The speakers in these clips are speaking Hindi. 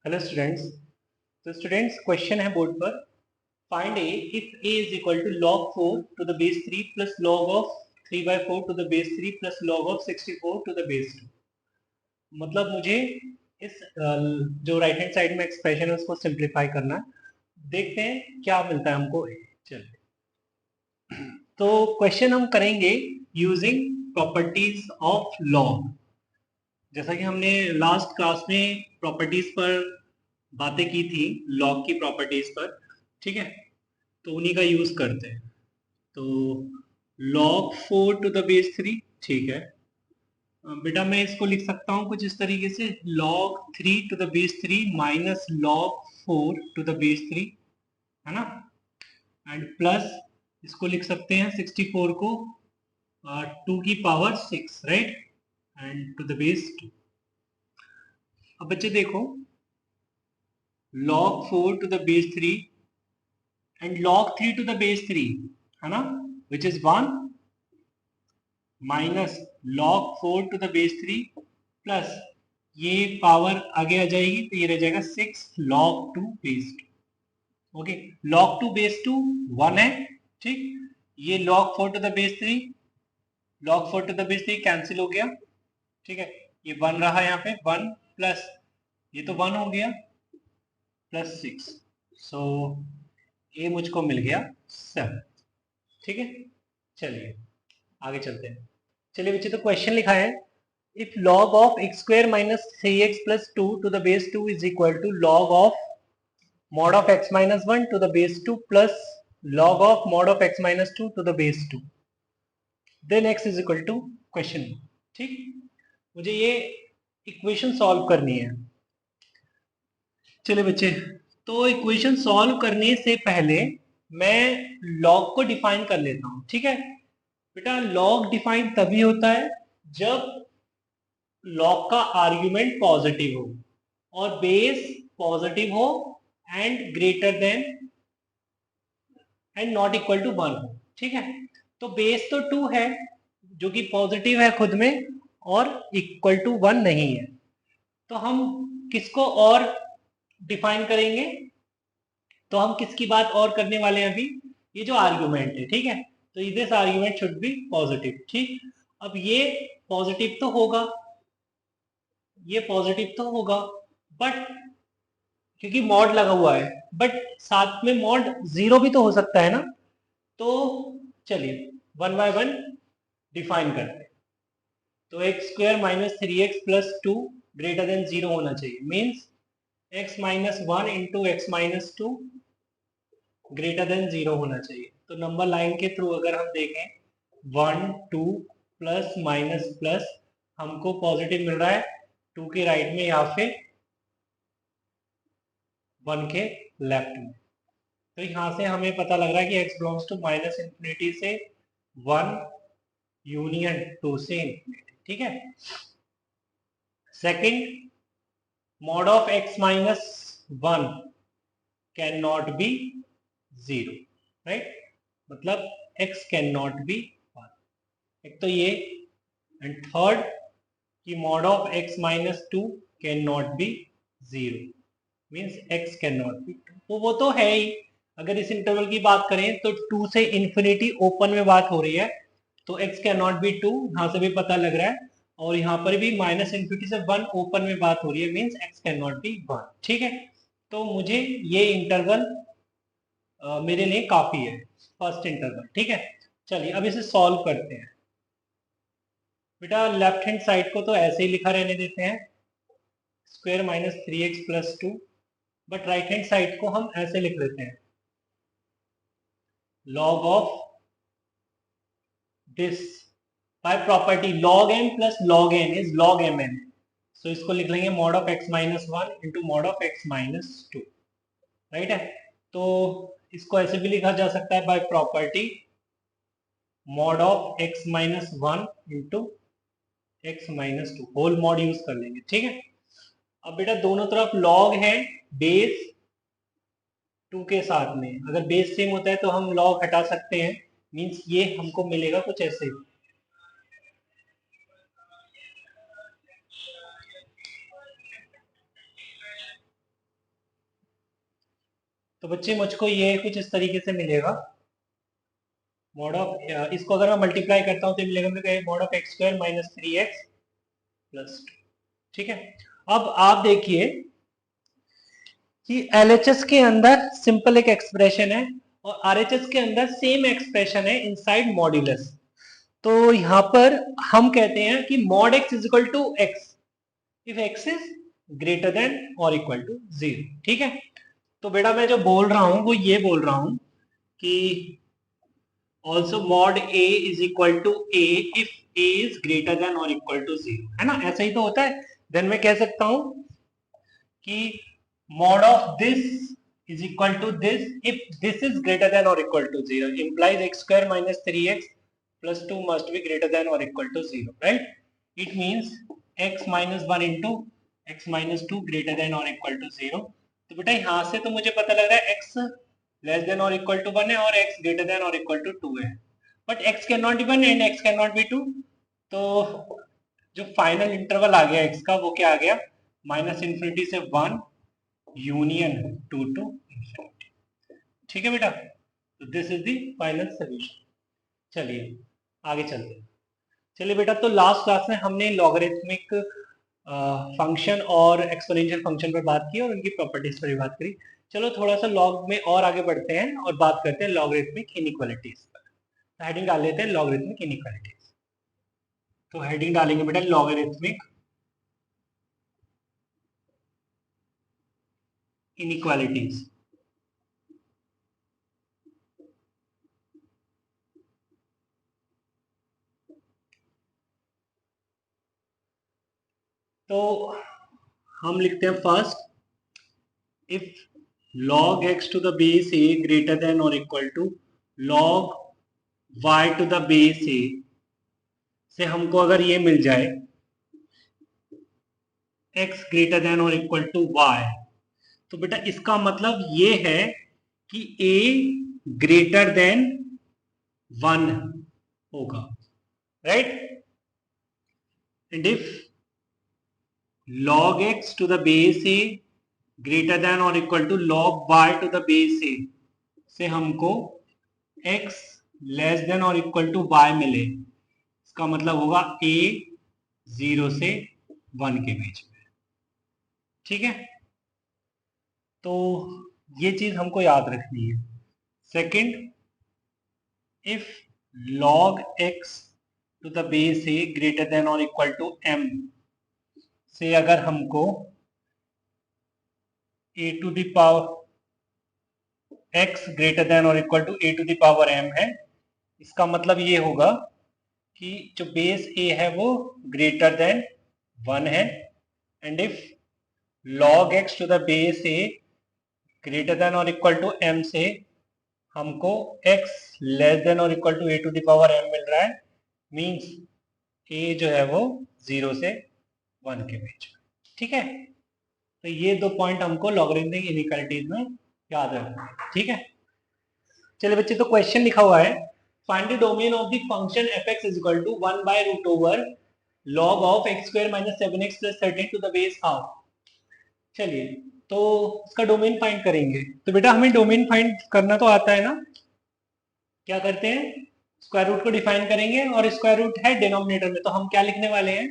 Hello students. तो स्टूडेंट्स क्वेश्चन है बोर्ड पर, find a if a is equal to log 4 to the base 3 plus log of 3/4 to the base 3 plus log of 64 to the base 2। मतलब मुझे इस जो राइट हैंड साइड में एक्सप्रेशन है उसको सिंप्लीफाई करना है। देखते हैं क्या मिलता है हमको। चलिए, तो क्वेश्चन हम करेंगे यूजिंग प्रॉपर्टीज ऑफ लॉग। जैसा कि हमने लास्ट क्लास में प्रॉपर्टीज पर बातें की थी, लॉग की प्रॉपर्टीज पर, ठीक है, तो उन्हीं का यूज करते हैं। तो log 4 टू द बेस 3, ठीक है। बेटा मैं इसको लिख सकता हूँ कुछ इस तरीके से, log 3 to the base 3 minus log 4 to the base 3, है ना। एंड प्लस इसको लिख सकते हैं 64 को 2 की power 6, right, and to the base 2। अब बच्चे देखो, log 4 to the base 3 and log 3 to the base 3, है ना, which is 1 minus log 4 to the base 3 plus ये पावर आगे आ जाएगी तो ये रह जाएगा 6 log 2 base 2। Okay, log 2 base 2 1 है, ठीक। ये log 4 to the base 3, log 4 to the base 3 cancel हो गया, ठीक है। ये 1 रहा यहाँ पे, 1 प्लस ये तो 1 हो गया प्लस 6, सो ये मुझको मिल गया 7, ठीक है। चलिए आगे चलते हैं। चलिए बच्चे, तो क्वेश्चन लिखा है, if log of x square minus 3x plus 2 to the base 2 is equal to log of mod of x minus 1 to the base 2 plus log of mod of x minus 2 to the base 2, then x is equal to question. ठीक, मुझे ये इक्वेशन सॉल्व करनी है। चलिए बच्चे, तो इक्वेशन सॉल्व करने से पहले मैं log को डिफाइन कर लेता हूं, ठीक है। बेटा log डिफाइन तभी होता है जब log का आर्ग्यूमेंट पॉजिटिव हो और बेस पॉजिटिव हो and greater than and not equal to 1 हो, ठीक है। तो बेस तो 2 है जो कि पॉजिटिव है खुद में और इक्वल टू 1 नहीं है, तो हम किसको और डिफाइन करेंगे, तो हम किसकी बात और करने वाले हैं अभी, ये जो आर्ग्यूमेंट है, ठीक है। तो this argument should be positive, ठीक। अब ये पॉजिटिव तो होगा, ये पॉजिटिव तो होगा, बट क्योंकि मॉड लगा हुआ है, बट साथ में मॉड 0 भी तो हो सकता है ना। तो चलिए वन बाय वन डिफाइन करते हैं। तो x square minus 3x plus 2 greater than 0 होना चाहिए, means x minus 1 into x minus 2 greater than 0 होना चाहिए। तो नंबर लाइन के थ्रू अगर हम देखें 1 2 प्लस माइनस प्लस, हमको पॉजिटिव मिल रहा है 2 के राइट में या फिर 1 के लेफ्ट में। तो यहां से हमें पता लग रहा है कि x belongs to minus infinity से 1 यूनियन 2 से इंफिनिटी, ठीक है। Second, mod of x minus 1 can not be 0, right, मतलब x कैन नॉट बी 1, एक तो ये। एंड थर्ड कि mod of x minus 2 can not be 0, means x can not be 2, तो वो तो है ही। अगर इस इंटरवल की बात करें तो 2 से इंफिनिटी ओपन में बात हो रही है, तो x कैन नॉट बी 2 यहां से भी पता लग रहा है, और यहाँ पर भी माइनस इंफिनिटी से 1 ओपन में बात हो रही है, means x can not be 1, ठीक है। तो मुझे ये इंटरवल मेरे लिए काफी है, फर्स्ट इंटरवल, ठीक है। चलिए अब इसे सॉल्व करते हैं। बेटा लेफ्ट हैंड साइड को तो ऐसे ही लिखा रहने देते हैं, square minus 3x plus 2, but right hand side को हम ऐसे लिख लेते हैं, log of this by property log m plus log n is log mn, so इसको लिख लेंगे mod of x minus 1 into mod of x minus 2, right है। तो इसको ऐसे भी लिखा जा सकता है by property mod of x minus 1 into x minus 2, whole mod use कर लेंगे, ठीक है। अब बेटा दोनों तरफ log है बेस 2 के साथ में, अगर बेस सेम होता है तो हम log हटा सकते हैं, मीन्स ये हमको मिलेगा कुछ ऐसे, तो बच्चे मुझको ये कुछ इस तरीके से मिलेगा, मॉड ऑफ इसको अगर मैं मल्टीप्लाई करता हूँ तो मिलेगा मेरे को mod of x square minus 3x plus 2। ठीक है, अब आप देखिए कि एलएचएस के अंदर सिंपल एक एक्सप्रेशन है और आरएचएस के अंदर सेम एक्सप्रेशन है इनसाइड मॉड्यूलस। तो यहां पर हम कहते हैं कि mod x is equal to x if x is greater than और इक्वल टू 0। ठीक है, तो बेटा मैं जो बोल रहा हूं वो ये बोल रहा हूं कि also mod a is equal to a if a is greater than और इक्वल टू 0, है ना, ऐसा ही तो होता है। देन मैं कह सकता हूं कि mod of this is equal to this if this is greater than or equal to 0 implies x square minus 3x plus 2 must be greater than or equal to 0, right? It means x minus 1 into x minus 2 greater than or equal to 0। तो बेटा यहाँ से तो मुझे पता लग रहा है x लेस देन और इक्वल टू 1 है और x ग्रेटर देन और इक्वल टू 2 है, but x can not be 1 and x can not be 2। तो जो फाइनल इंटरवल आ गया x का वो क्या आ गया, माइनस इन्फिनिटी से 1 यूनियन 2 टू इंफिनिटी। ठीक है बेटा, तो this is the final solution. चलिए आगे चलते हैं। चलिए बेटा, तो लास्ट क्लास में हमने लॉगरिथमिक फंक्शन और एक्सपोनेंशियल फंक्शन पर बात की और उनकी प्रॉपर्टीज पर भी बात करी। चलो थोड़ा सा लॉग में और आगे बढ़ते हैं और बात करते हैं लॉगरिथमिक इनइक्वालिटीज पर। हेडिंग डाल लेते हैं लॉगरिथमिक इनइक्वालिटीज। तो हेडिंग डालेंगे बेटा लॉगरिथमिक इनइक्वालिटीज। तो हम लिखते हैं first, if log x to the base a greater than or equal to log y to the base a से हमको अगर ये मिल जाए x greater than or equal to y, तो बेटा इसका मतलब ये है कि a greater than 1 होगा, right? And if log x to the base a greater than और equal to log y to the base a से हमको x लेस देन और इक्वल टू y मिले, इसका मतलब होगा a 0 से 1 के बीच में। ठीक है, तो ये चीज हमको याद रखनी है। Second, if log x to the base a greater than और इक्वल टू m से अगर हमको a to the power x greater than और equal to a to the power m है, इसका मतलब ये होगा कि जो बेस a है वो ग्रेटर देन 1 है। And if log x to the base a greater than और इक्वल टू m से हमको x लेस देन और equal to a to the power m मिल रहा है, मींस a जो है वो 0 से 1 के बीच में। ठीक है, तो ये दो पॉइंट हमको लॉगरिथमिक इनइक्वालिटीज में याद रखना है। ठीक है, चलिए बच्चे, तो क्वेश्चन लिखा हुआ है find the domain of the function fx is equal to 1 by root over log of x square minus 7x plus 13 to the base half. चलिए, तो इसका डोमेन फाइंड करेंगे। तो बेटा हमें डोमेन फाइंड करना तो आता है ना, क्या करते हैं, स्क्वायर रूट को डिफाइन करेंगे और स्क्वायर रूट है डिनोमिनेटर में, तो हम क्या लिखने वाले हैं,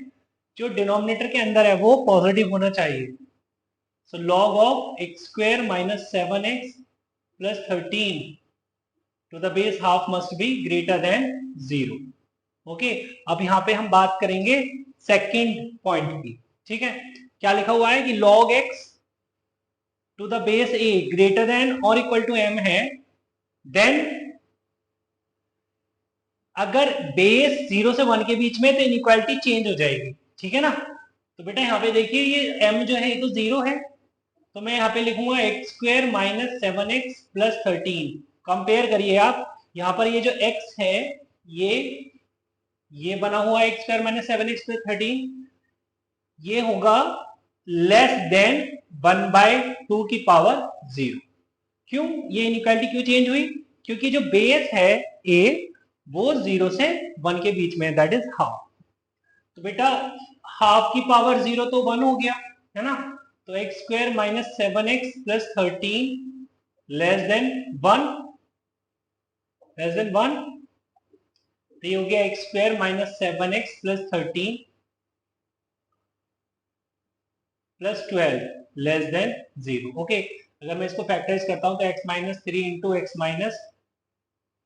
जो डिनोमिनेटर के अंदर है वो पॉजिटिव होना चाहिए। So log of x square minus 7x plus 13 to the base half must be greater than 0। Okay, अब यहां पे हम बात करेंगे सेकंड पॉइंट की। ठीक है, क्या लिखा हुआ है कि log x to the base a greater than और इक्वल टू m है, देन अगर बेस 0 से 1 के बीच में तो इनइक्वालिटी चेंज हो जाएगी। ठीक है ना, तो बेटा यहाँ पे देखिए ये m जो है ये तो 0 है, तो मैं यहाँ पे लिखूंगा x square minus 7x plus 13। Compare करिए आप, यहाँ पर ये जो x है ये बना हुआ x square minus 7x plus 13, ये होगा लेस देन 1/2 की पावर 0। क्यों ये इनइक्वालिटी क्यों चेंज हुई, क्योंकि जो बेस है a वो 0 से 1 के बीच में, दैट इज हाफ। तो बेटा हाफ की पावर 0 तो 1 हो गया, है ना, तो x square minus 7x plus 13 less than 1, less than 1, तो ये हो गया x square minus 7x plus 13 plus 12 less than 0। Okay, अगर मैं इसको फैक्टराइज करता हूं तो x minus 3 into x minus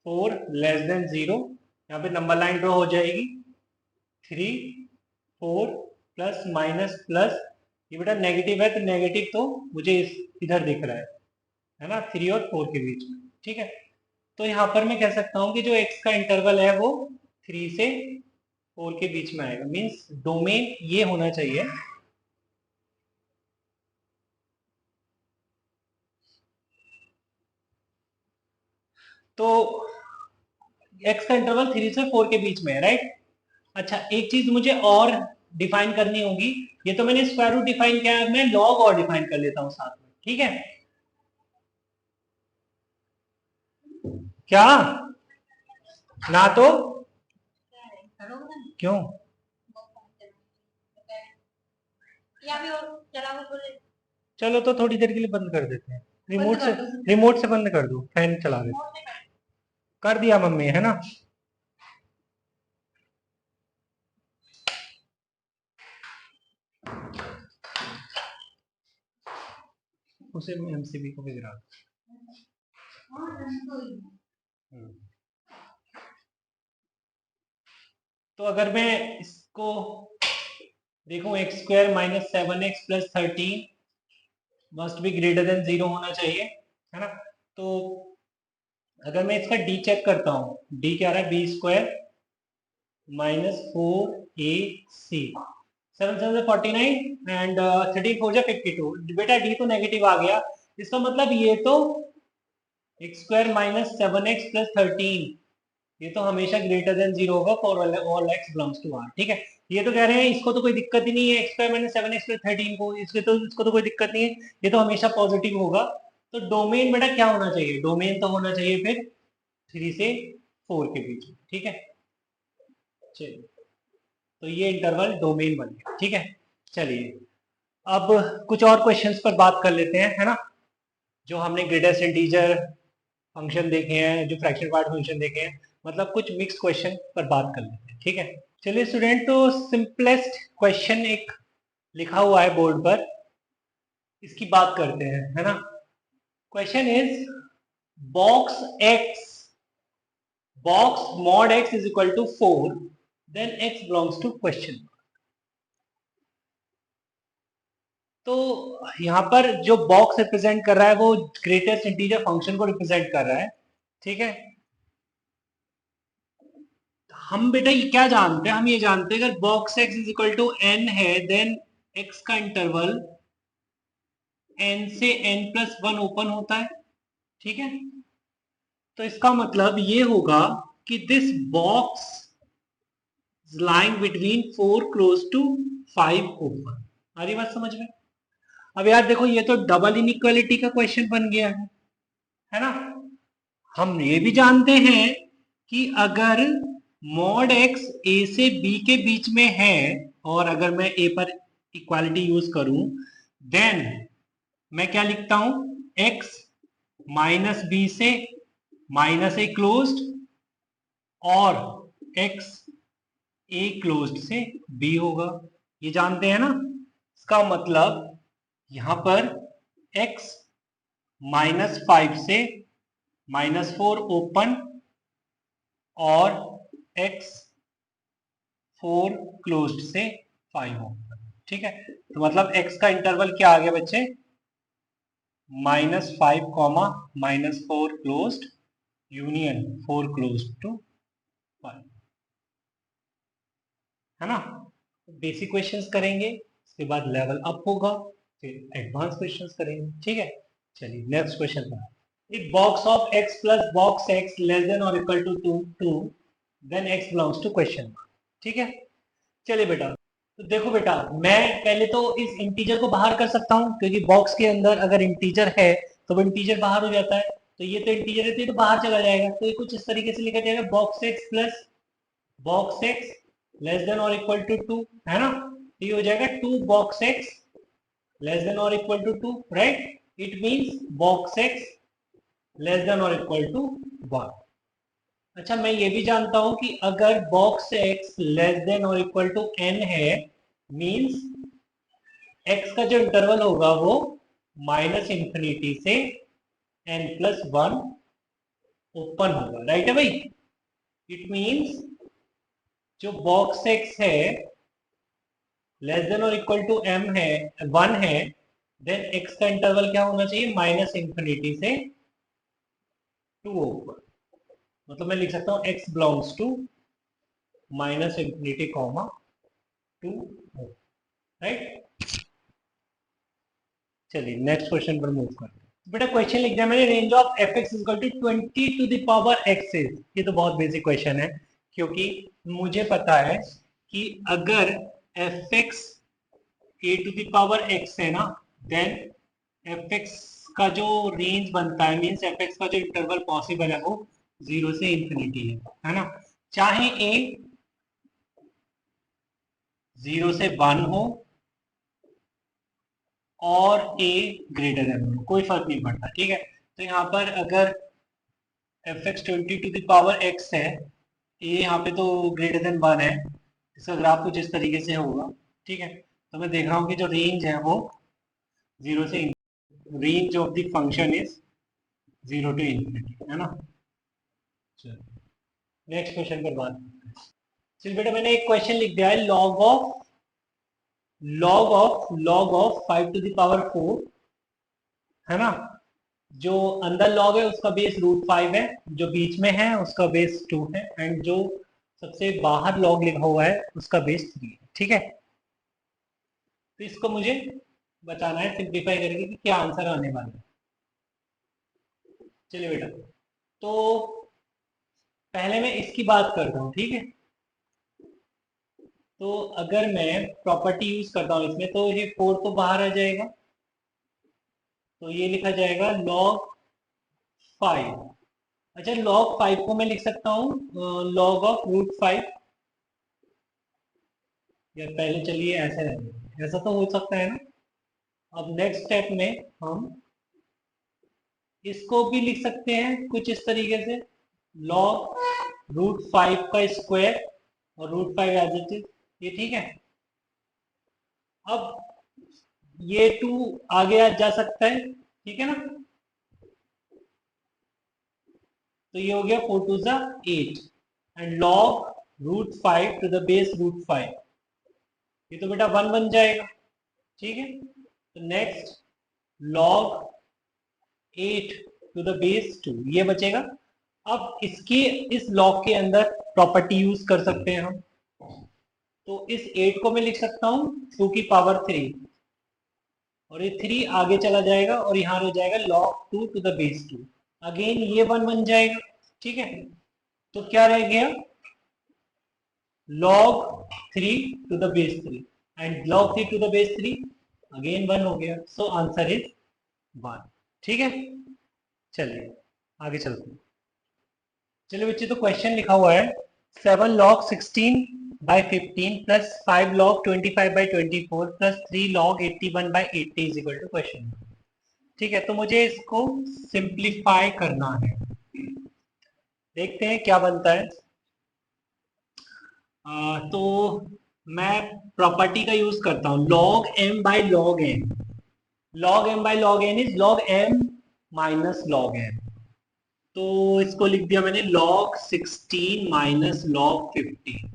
4 less than 0, यहाँ पे नंबर लाइन ड्रॉ हो जाएगी 3 4 प्लस माइनस प्लस, ये बेटा नेगेटिव है तो नेगेटिव तो मुझे इधर दिख रहा है ना, 3 और 4 के बीच में। ठीक है, तो यहाँ पर मैं कह सकता हूँ कि जो x का इंटरवल है वो 3 से 4 के बीच में आएगा, मीन्स डोमेन ये होना चाहिए। तो x का इंटरवल 3 से 4 के बीच में है, राइट। अच्छा, एक चीज मुझे और डिफाइन करनी होगी, ये तो मैंने स्क्वायर रूट डिफाइन किया है, मैं लॉग और डिफाइन कर लेता हूँ साथ में। ठीक है, क्या ना तो क्यों, चलो तो थोड़ी देर के लिए बंद कर देते हैं, रिमोट से बंद कर दो, फैन चला देते, कर दिया मम्मी, है ना। उसे एमसीबी को भी गिरा। तो अगर मैं इसको देखूं, x square minus 7x plus 13 must be greater than 0 होना चाहिए, है ना। तो अगर मैं इसका डी चेक करता हूँ, डी क्या रहा है, B square minus 4ac, 7 7 49 and 13 4 52। बेटा डी तो नेगेटिव आ गया, इसका मतलब ये तो x square minus 7x plus 13 ये तो हमेशा ग्रेटर देन 0 होगा for all x belongs to r। ठीक है, ये तो कह रहे हैं इसको तो कोई दिक्कत ही नहीं है, x square minus 7x plus 13 को, इसको तो कोई दिक्कत नहीं है, ये तो हमेशा पॉजिटिव होगा। तो डोमेन बेटा क्या होना चाहिए, डोमेन तो होना चाहिए फिर 3 से 4 के बीच में। ठीक है, चलिए, तो ये इंटरवल डोमेन बन गया। ठीक है, चलिए अब कुछ और क्वेश्चंस पर बात कर लेते हैं, है ना। जो हमने ग्रेटेस्ट इंटीजर फंक्शन देखे हैं, जो फ्रैक्शन पार्ट फंक्शन देखे हैं, मतलब कुछ मिक्स क्वेश्चन पर बात कर लेते हैं। ठीक है, चलिए स्टूडेंट, तो सिंपलेस्ट क्वेश्चन एक लिखा हुआ है बोर्ड पर, इसकी बात करते हैं, है ना। Question is box x, box mod x is equal to 4, then x belongs to question. तो यहाँ पर जो बॉक्स रिप्रेजेंट कर रहा है वो ग्रेटेस्ट इंटीजर फंक्शन को रिप्रेजेंट कर रहा है। ठीक है, हम बेटा ये क्या जानते हैं, हम ये जानते हैं अगर box x is equal to n है, देन एक्स का इंटरवल एन से एन प्लस वन ओपन होता है। ठीक है, तो इसका मतलब ये होगा कि this box lying between 4 close to 5 open. आ रही बात समझ में। अब यार देखो, ये तो डबल इनइक्वालिटी का क्वेश्चन बन गया है ना। हम ये भी जानते हैं कि अगर मॉड एक्स ए से बी के बीच में है, और अगर मैं ए पर इक्वालिटी यूज करूं, देन मैं क्या लिखता हूं, एक्स माइनस बी से माइनस ए क्लोज्ड, और एक्स ए क्लोज्ड से बी होगा, ये जानते हैं ना। इसका मतलब यहां पर x माइनस 5 से -4 ओपन और x 4 क्लोज्ड से 5 ओपन। ठीक है, तो मतलब x का इंटरवल क्या आ गया बच्चे, -5 comma -4 closed union 4 closed to 5, है ना। बेसिक क्वेश्चंस करेंगे, उसके बाद लेवल अप होगा, फिर एडवांस क्वेश्चंस करेंगे। ठीक है, चलिए नेक्स्ट क्वेश्चन पर। If box of x plus box x less than or equal to 2, then x belongs to question mark। ठीक है, चलिए बेटा, तो देखो बेटा, मैं पहले तो इस इंटीजर को बाहर कर सकता हूं, क्योंकि बॉक्स के अंदर अगर इंटीजर है तो वो इंटीजर बाहर हो जाता है, तो ये तो इंटीजर है तो ये तो बाहर चला जाएगा, तो ये कुछ इस तरीके से लिखा जाएगा, box x plus box x less than और इक्वल टू 2, है ना। तो ये हो जाएगा 2 बॉक्स एक्स लेस देन और equal to 2, right. It means box x less than और इक्वल टू 1। अच्छा, मैं ये भी जानता हूं कि अगर बॉक्स x लेस देन और इक्वल टू n है, मींस x का जो इंटरवल होगा वो माइनस इंफिनिटी से n+1 ओपन होगा, राइट है भाई। इट मींस जो बॉक्स x है लेस देन और इक्वल टू m है 1 है, देन x का इंटरवल क्या होना चाहिए, माइनस इंफिनिटी से 2 ओपन। मतलब मैं लिख सकता हूँ x belongs to minus infinity comma 2, right. चलिए नेक्स्ट क्वेश्चन पर मूव करते हैं। बेटा क्वेश्चन लिख दिया मैंने, range of f x equal to 20 to the power x is. ये तो बहुत बेसिक क्वेश्चन है, क्योंकि मुझे पता है कि अगर f x a to the power x है ना, देन एफ एक्स का जो रेंज बनता है, मीन्स एफ एक्स का जो इंटरवल पॉसिबल है वो 0 से इंफिनिटी है ना। चाहे ए 0 से 1 हो और a ग्रेटर देन, कोई फर्क नहीं पड़ता, ठीक है। तो यहाँ पर अगर f x 20 to the power x है, a यहाँ पे तो ग्रेटर देन 1 है, इसका ग्राफ कुछ इस तरीके से होगा, ठीक है। तो मैं देख रहा हूँ कि जो रेंज है वो 0 से, range of the function is 0 to infinity, है ना। नेक्स्ट क्वेश्चन पर बात। चलिए बेटा मैंने एक क्वेश्चन लिख दिया है, log of 5 to the power 4, है ना। जो अंदर लॉग है उसका बेस √5 है, जो बीच में है उसका बेस 2 है, एंड जो सबसे बाहर लॉग लिखा हुआ है उसका बेस 3 है, ठीक है। तो इसको मुझे बताना है सिंप्लीफाई करके कि क्या आंसर आने वाला है। चलिए बेटा, तो पहले मैं इसकी बात करता हूँ, ठीक है। तो अगर मैं प्रॉपर्टी यूज करता हूँ इसमें, तो ये 4 तो बाहर आ जाएगा, तो ये लिखा जाएगा log 5। अच्छा, log 5 को मैं लिख सकता हूँ log of √5, या पहले चलिए ऐसे रहने, ऐसा तो हो सकता है ना। अब नेक्स्ट स्टेप में हम इसको भी लिख सकते हैं कुछ इस तरीके से, log √5 का स्क्वायर और √5 एज इट इज, ये ठीक है। अब ये 2 आगे आ जा सकता है, ठीक है ना। तो ये हो गया 4 2 जा 8, and log √5 to the base √5, ये तो बेटा 1 बन जाएगा, ठीक है। तो next log 8 to the base 2, ये बचेगा। अब इसके इस लॉग के अंदर प्रॉपर्टी यूज कर सकते हैं हम, तो इस 8 को मैं लिख सकता हूं 2 की पावर 3, और ये 3 आगे चला जाएगा और यहाँ रह जाएगा log 2 to the base 2, again ये 1 बन जाएगा, ठीक है। तो क्या रह गया, log 3 to the base 3, and log 3 to the base 3 again 1 हो गया, सो आंसर इज 1, ठीक है। चलिए आगे चलते हैं। चलिए बच्चे, तो क्वेश्चन लिखा हुआ है 7 log 16/15 plus 5 log 25/24 plus 3 log 81/80 is equal to question, ठीक है। तो मुझे इसको सिंप्लीफाई करना है, देखते हैं क्या बनता है। तो मैं प्रॉपर्टी का यूज करता हूं, log m by log n, log m by log n is log m minus log n। तो इसको लिख दिया मैंने log 16 माइनस log 15।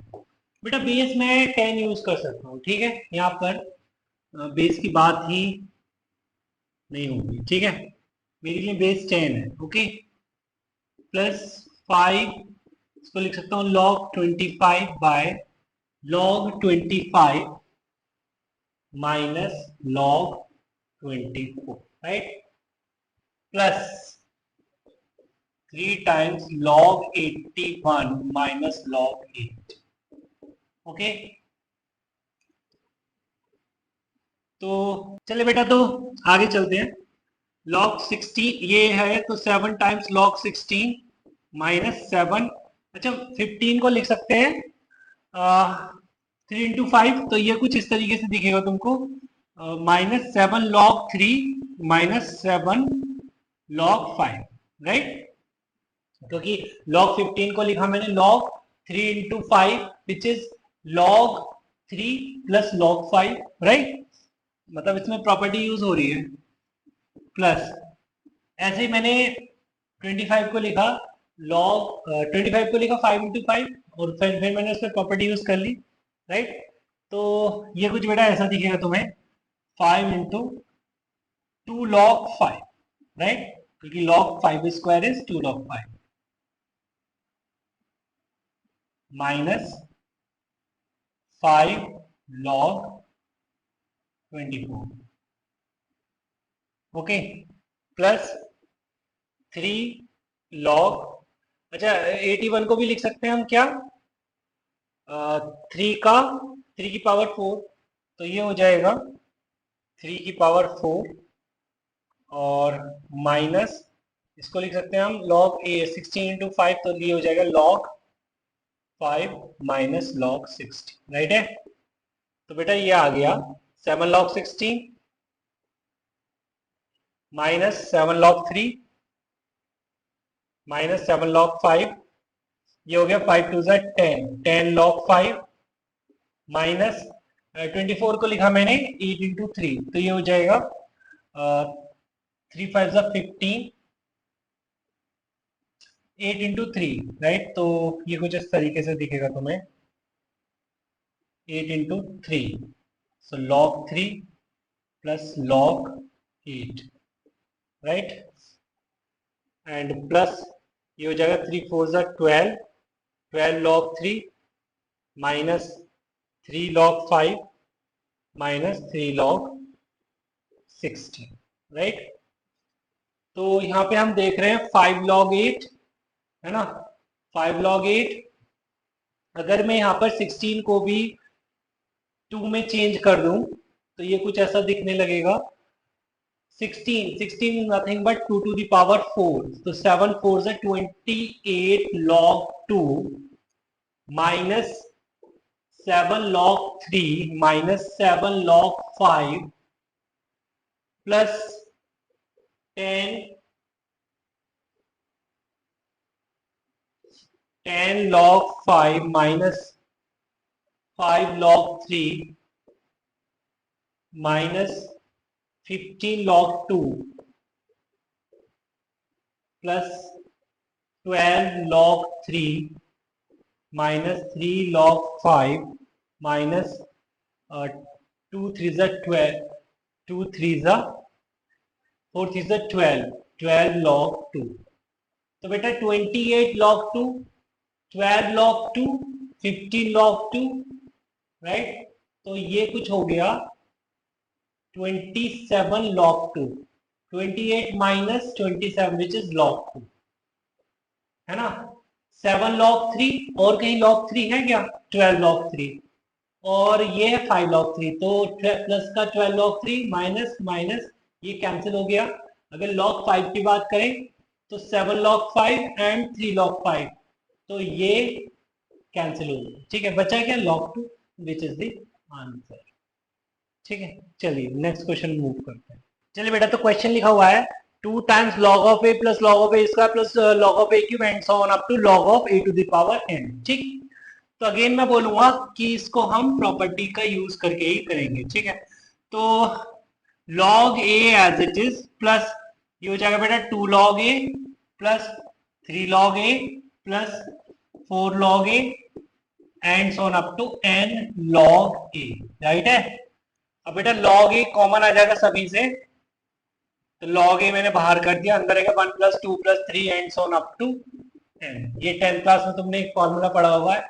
बेटा बेस में 10 यूज कर सकता हूँ, ठीक है। यहाँ पर बेस की बात ही नहीं होगी, ठीक है। मेरे लिए बेस 10 है, ओके। प्लस 5, इसको लिख सकता हूँ log 25 by log 25 minus log 24, right. Plus 3 times log 81 minus log 8, okay. तो चले बेटा, तो आगे चलते हैं। log 16 ये है, तो 7 टाइम्स log 16 माइनस 7, अच्छा 15 को लिख सकते हैं 3 × 5, तो ये कुछ इस तरीके से दिखेगा तुमको, -7 log 3 माइनस 7 log 5, राइट, क्योंकि log 15 को लिखा मैंने log 3 into 5 which is log 3 plus log 5, right, मतलब इसमें प्रॉपर्टी यूज हो रही है। प्लस ऐसे ही मैंने 25 को लिखा log 25 को लिखा 5 into 5 और फिर मैंने उसमें प्रॉपर्टी यूज कर ली, राइट। तो ये कुछ बेटा ऐसा दिखेगा तुम्हें 5 into 2 log 5, राइट, क्योंकि log 5 square is 2 log 5 minus 5 log 24, okay, plus 3 log, अच्छा 81 को भी लिख सकते हैं हम क्या, 3 की पावर 4, तो ये हो जाएगा 3 की पावर 4 और माइनस इसको लिख सकते हैं हम log a 16 into 5, तो ये हो जाएगा log 5 माइनस log 60, राइट है। तो बेटा ये आ गया 7 log 16 minus 7 log 3 minus 7 log 5, ये हो गया 5 टू 10 log 5 माइनस 24 को लिखा मैंने 8 into 3, तो ये हो जाएगा 3 5 15 8 into 3, राइट, तो ये कुछ इस तरीके से दिखेगा तुम्हें 8 into 3, so log 3 plus log 8, right, and plus ये हो जाएगा 3 4 12 log 3 minus 3 log 5 minus 3 log 60, right. तो यहाँ पे हम देख रहे हैं 5 log 8 है ना, 5 log 8, अगर मैं यहाँ पर 16 को भी 2 में चेंज कर दूं तो ये कुछ ऐसा दिखने लगेगा, 16 is nothing but 2 to the power 4, तो 7 4 is 28 log 2 minus 7 log 3 minus 7 log 5 plus 10 log 5 minus 5 log 3 minus 15 log 2 plus 12 log 3 minus 3 log 5 minus 2 3 is 12, 2 3 is 4 3 is 12 log 2, तो बेटा 28 log 2 12 log 2 15 log 2, राइट, तो ये कुछ हो गया 27 log 2, 28 minus 27 which is log 2, है ना, 7 log 3 और कहीं log 3 है क्या, 12 log 3 और ये है 5 log 3, तो प्लस का 12 log 3 माइनस माइनस ये कैंसिल हो गया। अगर log 5 की बात करें तो 7 log 5 एंड 3 log 5, तो ये कैंसिल हो गया, ठीक है, बचा क्या log 2 which is the answer, ठीक है। चलिए नेक्स्ट क्वेश्चन मूव करते हैं। चलिए बेटा, तो क्वेश्चन लिखा हुआ है 2 times log of a plus log of a square plus log of a cube and so on up to log of a to the power n, ठीक। तो अगेन मैं बोलूंगा कि इसको हम प्रॉपर्टी का यूज करके ही करेंगे, ठीक है। तो log a as it is plus ये हो जाएगा बेटा 2 log a plus 3 log a plus 4 log a and so on up to n log a, right है। अब बेटा log a कॉमन आ जाएगा सभी से, तो log a मैंने बाहर कर दिया, अंदर आएगा 1 plus 2 plus 3 and so on up to n। ये 10th क्लास में तुमने एक फॉर्मूला पढ़ा हुआ है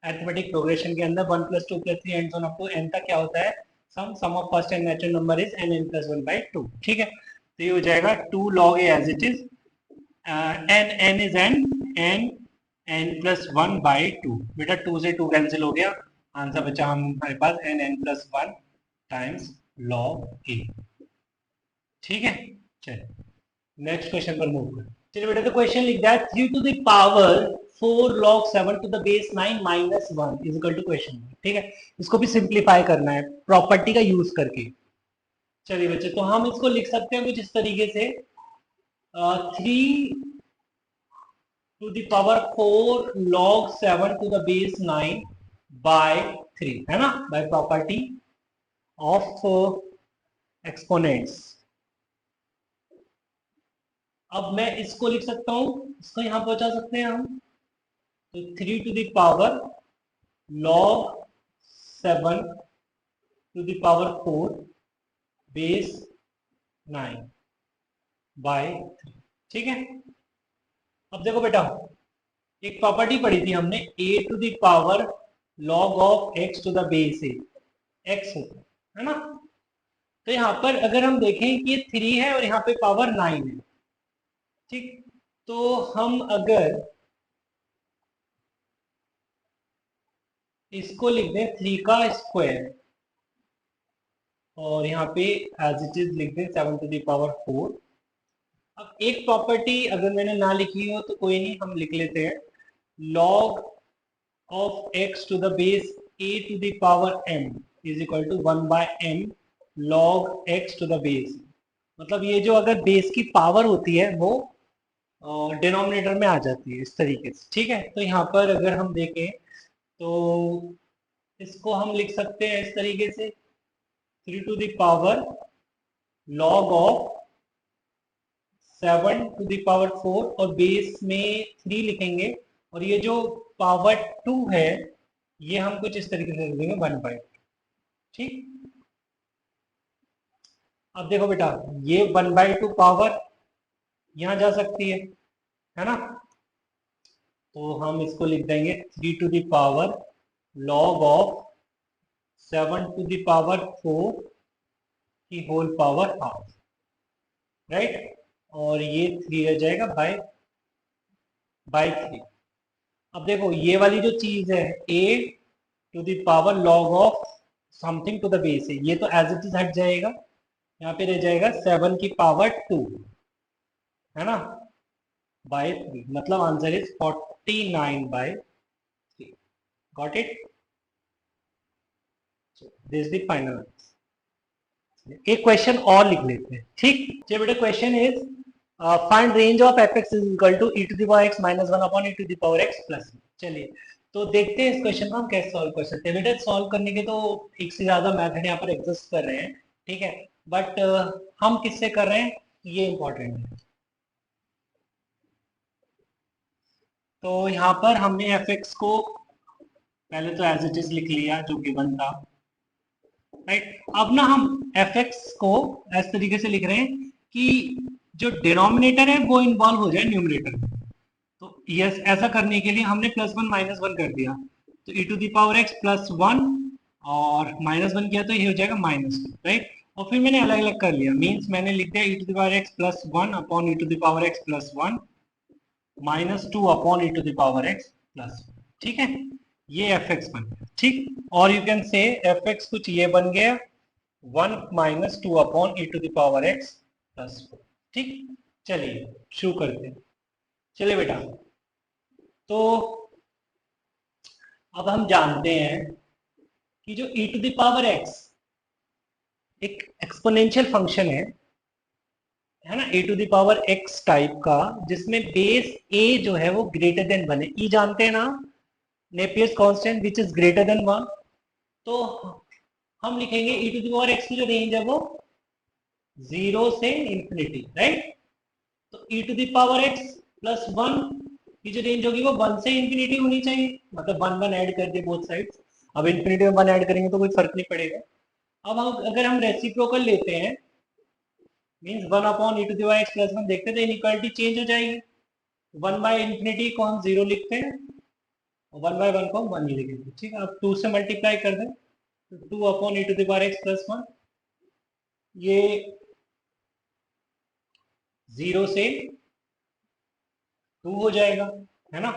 अरिथमेटिक प्रोग्रेशन के अंदर, 1 plus 2 plus 3 and so on up to n का क्या होता है, sum of first and natural number is n plus 1 by 2, ठीक है। तो ये हो जाएगा 2 log a as it is n is n plus 1 by 2, बेटा 2 से 2 कैंसिल हो गया, आंसर बचा हमारे पास n plus 1 times log a, ठीक है। चलिए नेक्स्ट क्वेश्चन पर मूव करें। चलिए बेटा, तो क्वेश्चन लिख दिया 3 to the power 4 log 7 to the base 9 minus 1 is equal to question, ठीक है। इसको भी सिंप्लीफाई करना है प्रॉपर्टी का यूज करके। चलिए बच्चे, तो हम इसको लिख सकते हैं कुछ इस तरीके से 3 to the power 4 log 7 to the base 9 by 3, है ना, by property of exponents. अब मैं इसको लिख सकता हूं, इसको यहां पहुंचा सकते हैं हम, तो 3 to the power log 7 to the power 4 base 9 by 3. ठीक है. अब देखो बेटा, एक प्रॉपर्टी पढ़ी थी हमने, a to the power log of x to the base a, x होता है ना. तो यहाँ पर अगर हम देखें कि ये 3 है और यहाँ पे पावर 9 है, ठीक, तो हम अगर इसको लिख दें 3 का स्क्वायर और यहाँ पे एज इट इज लिख दें 7 to the power 4. अब एक प्रॉपर्टी अगर मैंने ना लिखी हो तो कोई नहीं, हम लिख लेते हैं, log of x to the base a to the power m is equal to 1 by m log x to the base. मतलब ये जो अगर बेस की पावर होती है वो डिनोमिनेटर में आ जाती है इस तरीके से. ठीक है, तो यहाँ पर अगर हम देखें तो इसको हम लिख सकते हैं इस तरीके से, 3 to the power log of 7 to the power 4 और बेस में 3 लिखेंगे और ये जो पावर 2 है ये हम कुछ इस तरीके से लिख देंगे 1 by 2. ठीक. अब देखो बेटा, ये 1 by 2 पावर यहां जा सकती है ना, तो हम इसको लिख देंगे 3 to the power log of 7 to the power 4 की होल पावर हाफ, राइट, और ये 3 रह जाएगा बाय 3. अब देखो ये वाली जो चीज है a to the power log of something to the base है, ये तो एज इट इज हट जाएगा, यहाँ पे रह जाएगा 7 की पावर 2, है ना, बाय 3. मतलब answer is 49 by 3. Got it. This the final answer. एक क्वेश्चन और लिख लेते हैं. ठीक. चलिए बेटा, question is find range of f x is equal to e to the power x minus 1 upon e to the power x plus. चलिए तो देखते हैं इस क्वेश्चन को हम कैसे सॉल्व कर सकते हैं. बेटा सॉल्व करने के तो एक से ज्यादा मेथड यहाँ पर एग्जिस्ट कर रहे हैं, ठीक है, बट हम किससे कर रहे हैं ये इंपॉर्टेंट है. तो यहाँ पर हमने एफ एक्स को पहले तो एज इट इज लिख लिया जो गिवन था, राइट. अब ना हम एफ एक्स को इस तरीके से लिख रहे हैं कि जो डिनोमिनेटर है वो इन्वॉल्व हो जाए न्यूमरेटर में. तो यस, ऐसा करने के लिए हमने +1 -1 कर दिया, तो e to the power x +1 और -1 किया तो ये हो जाएगा -2, राइट. और फिर मैंने अलग अलग कर लिया, मींस मैंने लिख दिया e to the power x +1 upon e to the power x +1 -2 upon e to the power x +1. ठीक है, ये एफ एक्स बन गया. ठीक. और you can say F x कुछ ये बन गया 1 -2 upon e to the power x +4. ठीक. चलिए शुरू करते हैं. चलिए बेटा, तो अब हम जानते हैं कि जो e to the power x एक एक्सपोनेंशियल फंक्शन है ना, e to the power x type का, जिसमें बेस a जो है वो ग्रेटर देन 1 है. e जानते हैं ना, Napier's constant which is greater than 1. तो हम लिखेंगे e to the power x की जो रेंज है वो 0 से इंफिनिटी, राइट. तो e to the power x +1 की जो रेंज होगी वो 1 से इंफिनिटी होनी चाहिए, मतलब 1 1 ऐड कर दे बोथ साइड्स. अब इंफिनिटी में 1 ऐड करेंगे तो कोई फर्क नहीं पड़ेगा. अब हम अगर हम रेसिप्रोकल लेते हैं, means 1 upon e to the power x +1 देखते हैं तो इनइक्वालिटी चेंज हो जाएगी. 1 बाय इंफिनिटी को हम 0 लिखते हैं, 1 बाय 1 को हम 1 ही लिखेंगे. ठीक है. अब 2 से मल्टीप्लाई कर दें तो 2 upon e to the power x +1 ये 0 से 2 हो जाएगा, है ना.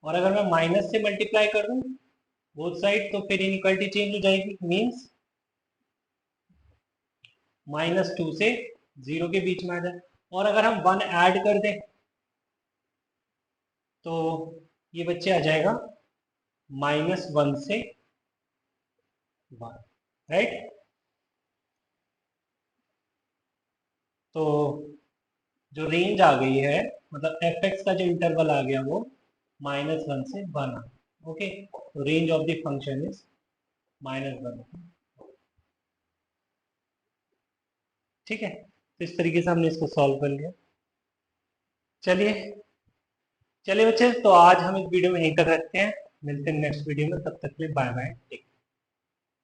और अगर मैं माइनस से मल्टीप्लाई कर दूं बोथ साइड तो फिर इनइक्वालिटी चेंज हो जाएगी, मींस -2 से 0 के बीच में आ जाए. और अगर हम 1 ऐड कर दें तो ये बच्चे आ जाएगा -1 से 1, राइट. तो जो रेंज आ गई है मतलब एफ एक्स का जो इंटरवल आ गया वो -1 से 1 आ। ओके, तो range of the function is -1। ठीक है, तो इस तरीके से हमने इसको सॉल्व कर लिया। चलिए चलिए बच्चे, तो आज हम इस वीडियो में यहीं तक रखते हैं। मिलते हैं नेक्स्ट वीडियो में, तब तक के लिए बाय बाय।